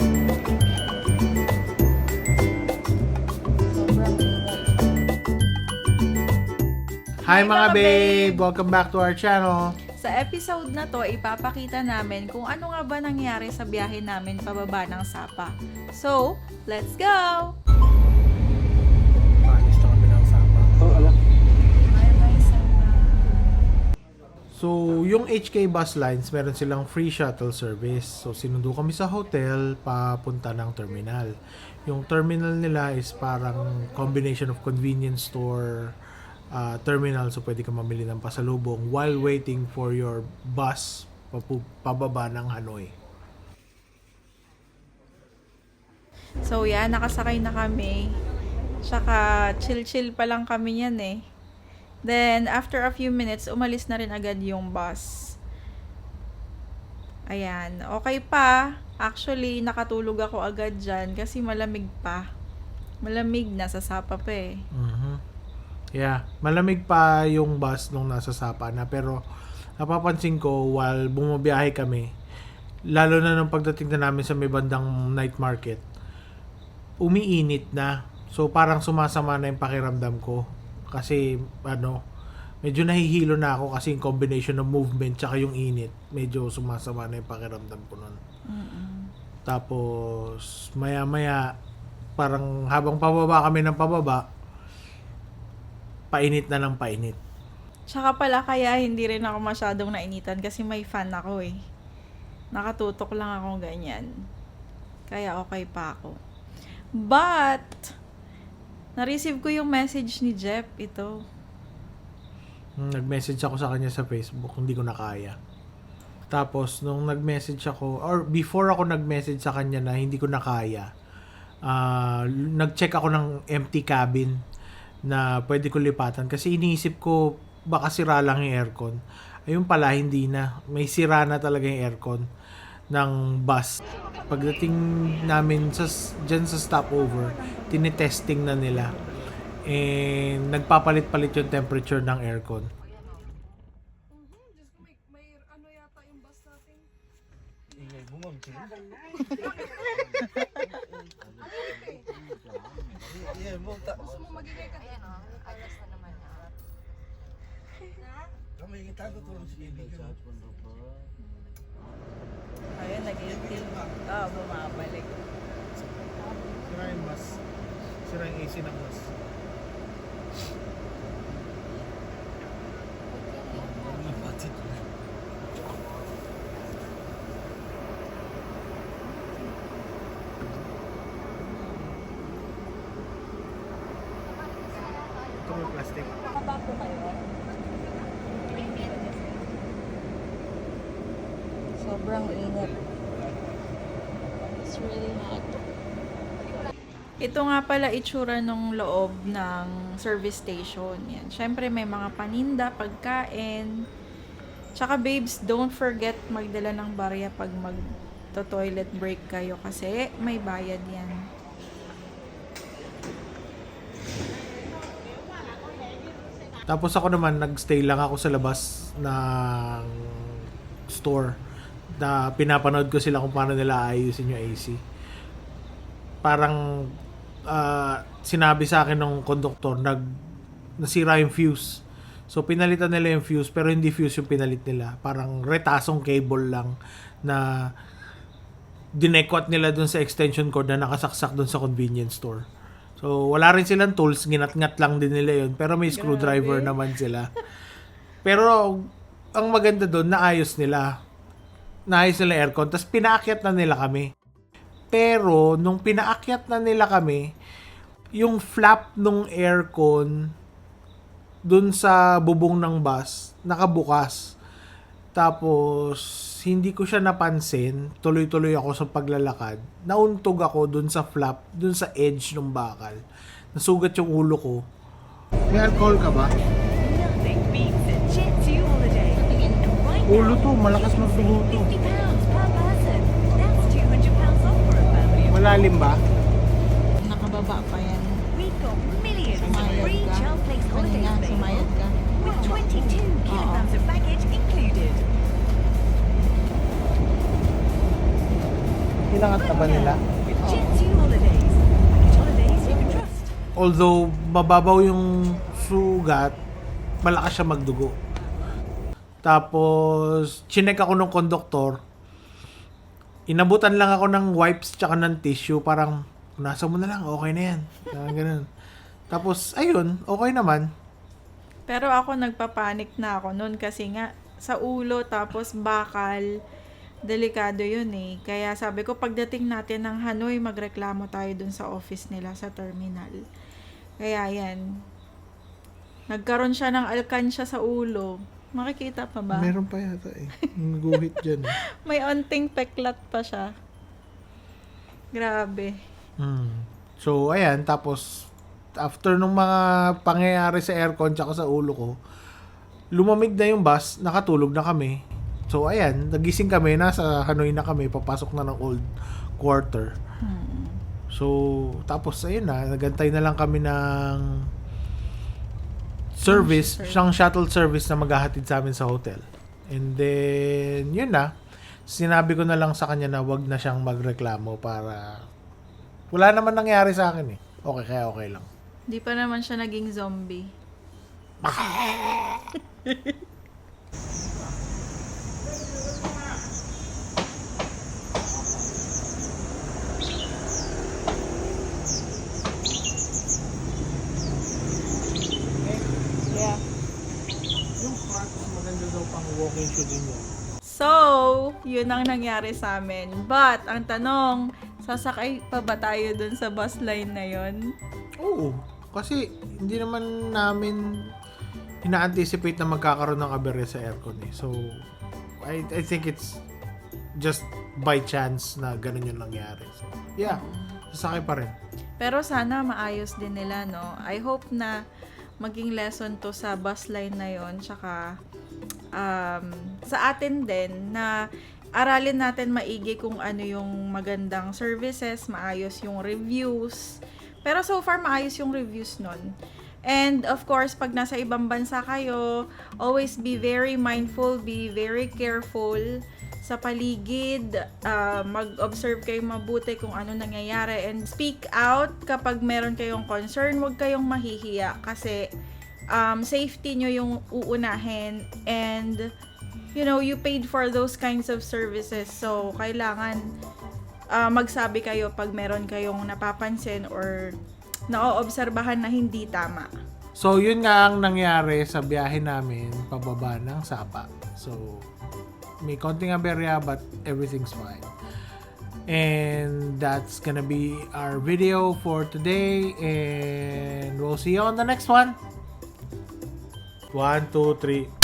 Hi mga babe! Welcome back to our channel. Sa episode na to, ipapakita namin kung ano nga ba nangyari sa biyahe namin pababa ng Sapa. So, let's go! Panis na kami ng Sapa. Bye-bye, Sapa. So, yung HK Bus Lines, meron silang free shuttle service. So, sinundo kami sa hotel, papunta ng terminal. Yung terminal nila is parang combination of convenience store, terminal, so pwede ka mamili ng pasalubong while waiting for your bus pababa ng Hanoi. So, yan, nakasakay na kami. Tsaka, chill-chill pa lang kami yan eh. Then, after a few minutes, umalis na rin agad yung bus. Ayan, okay pa. Actually, nakatulog ako agad dyan kasi malamig pa. Malamig, nasa Sapa pa eh. Yeah, malamig pa yung bus nung nasa Sapa na, pero napapansin ko while bumabiyahe kami, lalo na nung pagdating na namin sa may bandang night market, umiinit na. So parang sumasama na yung pakiramdam ko kasi medyo nahihilo na ako kasi yung combination ng movement tsaka yung init, medyo sumasama na yung pakiramdam ko nun. Tapos maya-maya parang habang pababa kami ng pababa, painit na ng painit. Tsaka pala kaya hindi rin ako masyadong nainitan kasi may fan ako eh. Nakatutok lang ako ganyan. Kaya okay pa ako. But, na-receive ko yung message ni Jeff ito. Nag-message ako sa kanya sa Facebook, hindi ko na kaya. Tapos, nung nag-message ako, or before ako nag-message sa kanya na hindi ko na kaya, nag-check ako ng empty cabin na pwede ko lipatan kasi iniisip ko baka sira lang yung aircon. Ayun pala, hindi na. May sira na talaga yung aircon ng bus. Pagdating namin dyan sa stopover, tinitesting na nila. And nagpapalit-palit yung temperature ng aircon. Ayun, nag-iitil. Bumabalik. Sira yung bus. Sira yung AC ng bus. Ito may plastic. Nakabago kayo? Sobrang init. It's really hot. Ito nga pala itsura nung loob ng service station. Yan. Siyempre may mga paninda, pagkain. Tsaka babes, don't forget magdala ng barya pag mag-toilet break kayo kasi may bayad yan. Tapos ako naman, nagstay lang ako sa labas ng store na pinapanood ko sila kung paano nila ayusin yung AC. Parang sinabi sa akin ng konduktor nasira yung fuse. So pinalitan nila yung fuse pero hindi fuse yung pinalit nila. Parang retasong cable lang na dinekwat nila dun sa extension cord na nakasaksak dun sa convenience store. So wala rin silang tools, ginat-ngat lang din nila yun. Pero may screwdriver naman sila. Pero ang maganda dun, naayos nila aircon, tapos pinaakyat na nila kami. Pero, nung pinaakyat na nila kami, yung flap ng aircon dun sa bubong ng bus, nakabukas. Tapos, hindi ko siya napansin. Tuloy-tuloy ako sa paglalakad. Nauntog ako dun sa flap, dun sa edge ng bakal. Nasugat yung ulo ko. May alcohol ka ba? Nothing beats a Jet2 holiday. And right Ulo now, to, malakas magdugo to. £50 per person. That's £200 off for a family of Malalim ba? Nakababa pa yan. We've got millions of Sumayad free ka? child place Kanina, holidays sumayad ka? available with 22 kilograms of baggage included. Inangat na ba nila? Jinty Holidays. Package holidays you can trust. Although mababaw yung sugat, malakas siya magdugo. Tapos, chinek ako ng konduktor. Inabutan lang ako ng wipes tsaka ng tissue. Parang, nasa mo na lang, okay na yan. Parang ganun. Tapos, ayun, okay naman. Pero ako nagpapanik na ako noon kasi nga sa ulo tapos bakal, delikado yun eh. Kaya sabi ko pagdating natin ng Hanoi, magreklamo tayo dun sa office nila sa terminal. Kaya yan. Nagkaroon siya ng alkansya sa ulo. Makikita pa ba? Meron pa yata eh. Naguhit dyan. May onting peklat pa siya. Grabe. So, ayan. Tapos, after nung mga pangyayari sa aircon tsaka sa ulo ko, lumamig na yung bus, nakatulog na kami. So, ayan. Nagising kami, nasa Hanoi na kami, papasok na ng old quarter. So, tapos, ayun na, nagantay na lang kami ng service, siyang shuttle service na maghahatid sa amin sa hotel. And then, yun na. Sinabi ko na lang sa kanya na wag na siyang magreklamo para wala naman nangyari sa akin eh. Okay, kaya okay lang. Di pa naman siya naging zombie. Yeah. Yung park, maganda daw pang walking shoe din yun. So, yun ang nangyari sa amin. But, ang tanong, sasakay pa ba tayo dun sa bus line na yun? Oo. Kasi, hindi naman namin ina-anticipate na magkakaroon ng aberya sa aircon eh. So, I think it's just by chance na ganun yung nangyari. So, yeah. Sasakay pa rin. Pero sana maayos din nila, no? I hope na maging lesson to sa bus line na yon, tsaka sa atin din na aralin natin maigi kung ano yung magandang services, maayos yung reviews. Pero so far, maayos yung reviews nun. And of course, pag nasa ibang bansa kayo, always be very mindful, be very careful sa paligid, mag-observe kayo mabuti kung ano nangyayari, and speak out kapag meron kayong concern. Huwag kayong mahihiya kasi safety nyo yung uunahin, and you know, you paid for those kinds of services, so kailangan magsabi kayo pag meron kayong napapansin or naoobserbahan na hindi tama. So, yun nga ang nangyari sa biyahe namin pababa ng Sapa. So, may konting aberya but everything's fine. And that's gonna be our video for today, and we'll see you on the next one. 1, 2, 3